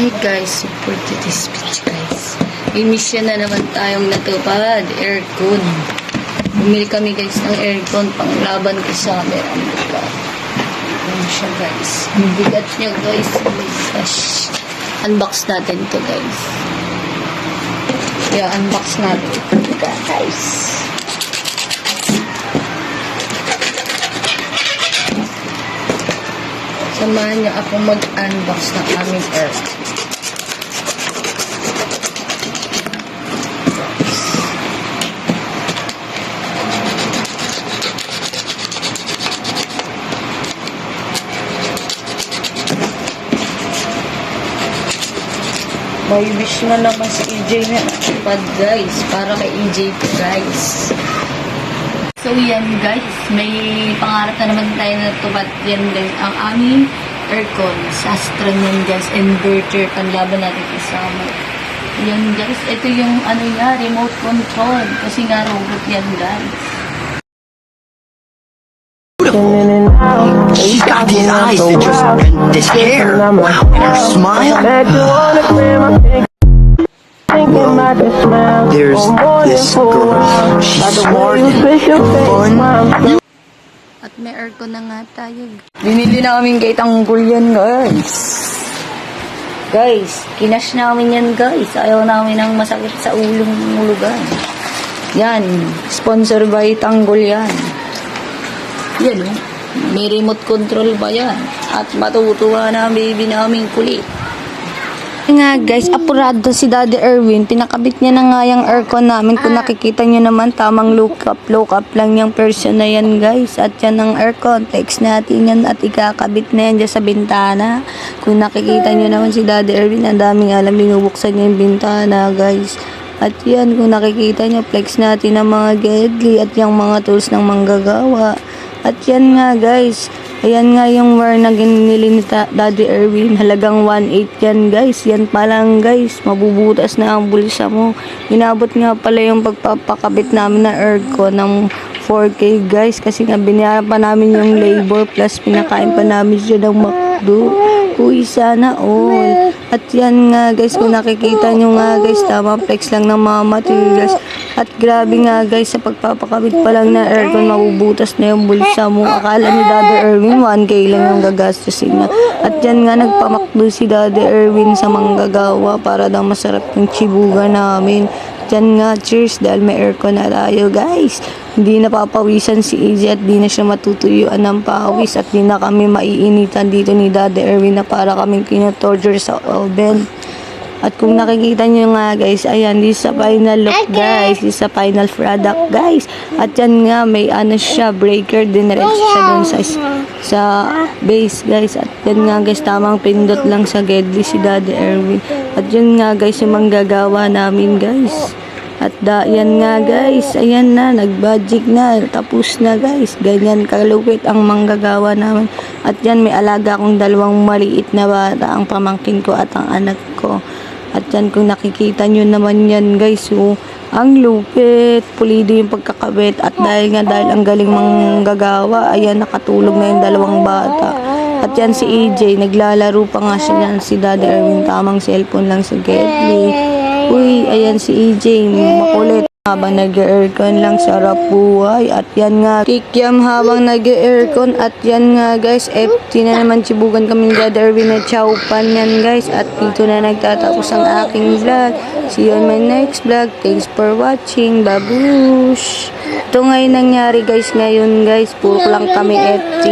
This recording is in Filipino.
Hi guys, support to this speech guys. May mission na naman tayong natupad, aircon. Bumili kami guys ng aircon pang laban ko sa camera. Ayan siya guys. Ang bigat niya guys. Oh my gosh. Unbox natin to guys. Yeah, unbox natin ito guys. Samahan niyo akong mag-unbox ng aming aircon. May wish na naman si EJ na natupad guys. Para kay EJ po guys. So yan guys. May pangarap na naman tayo na natupad. Yan guys. Ang aming aircon. Sastra yan guys. Inverter. Panlaban natin kay summer. Yan guys. Ito yung ano niya. Remote control. Kasi nga robot yan guys. She's got these eyes that just and this hair. Wow, and her smile. Well, there's this girl. She's smart and fun. At may aircon na nga tayo. Binili namin kay Tanggol yan guys. Guys, kinash namin yan guys. Ayaw namin ng masakit sa ulong ulugan. Yan, sponsor by Tanggol yan. Yan o. May remote control ba yan? At matutuwa na ang baby namin kulit. Nga guys, apurado si Daddy Erwin. Pinakabit niya na nga yung aircon namin. Kung nakikita nyo naman, tamang look up lang yung person na yan guys. At yan ang aircon. Text natin yan at ikakabit na yan dyan sa bintana. Kung nakikita nyo naman si Daddy Erwin, ang daming alam, binubuksan niya yung bintana guys. At yan, kung nakikita nyo, flex natin ang mga gedli at yung mga tools ng manggagawa. At yan nga guys, ayan nga yung wire na ginili ni Daddy Erwin. Halagang 1.8 yan guys. Yan pa lang guys, mabubutas na ang bulsa mo. Inabot nga pala yung pagpapakabit namin na aircon ng 4K guys. Kasi nga binayaran pa namin yung labor plus pinakain pa namin siya ng McDo. Uy, sana all. At yan nga guys, kung nakikita nyo nga guys, tama flex lang ng mga materials. At grabe nga guys, sa pagpapakabit pa lang na aircon, mabubutas na yung bulsa mo. Akala ni Daddy Erwin 1K lang yung gagastusin na. At yan nga, nagpamakdo si Daddy Erwin sa manggagawa para daw masarap yung chibuga namin. Yan nga, cheers dahil may aircon na tayo guys. Hindi napapawisan si AJ at di na siya matutuyuan ng pawis at di na kami maiinitan dito ni Daddy Erwin na para kaming kinotorture sa oven. At kung nakikita nyo nga guys, ayan, this sa final look guys, this sa final product guys. At yan nga, may ano siya, breaker, diniretso siya dun sa base guys. At yan nga guys, tamang pindot lang sa gedli si Daddy Erwin. At yun nga guys, yung manggagawa namin guys. At yan nga guys, ayan na, nag-budget na, tapos na guys. Ganyan kalupit ang manggagawa namin. At yan, may alaga akong dalawang maliit na bata, ang pamangkin ko at ang anak ko. At yan, kung nakikita nyo naman yan guys, ang lupit, pulido yung pagkakabit. At dahil ang galing manggagawa, ayan, nakatulog na yung dalawang bata. At yan si AJ, naglalaro pa nga siya yan, si Daddy Erwin, tamang cellphone lang sa gedli. Uy, ayan si AJ, makulit. Habang nag-aircon lang, sarap buhay. At yan nga, kikiam habang nag-aircon. At yan nga guys, FT na naman, chibugan kami ni Daddy Erwin na chowpan yan guys. At dito na nagtatapos ang aking vlog. See you on my next vlog. Thanks for watching. Babush! Ito ngayon nangyari guys, ngayon guys, puro lang kami FT.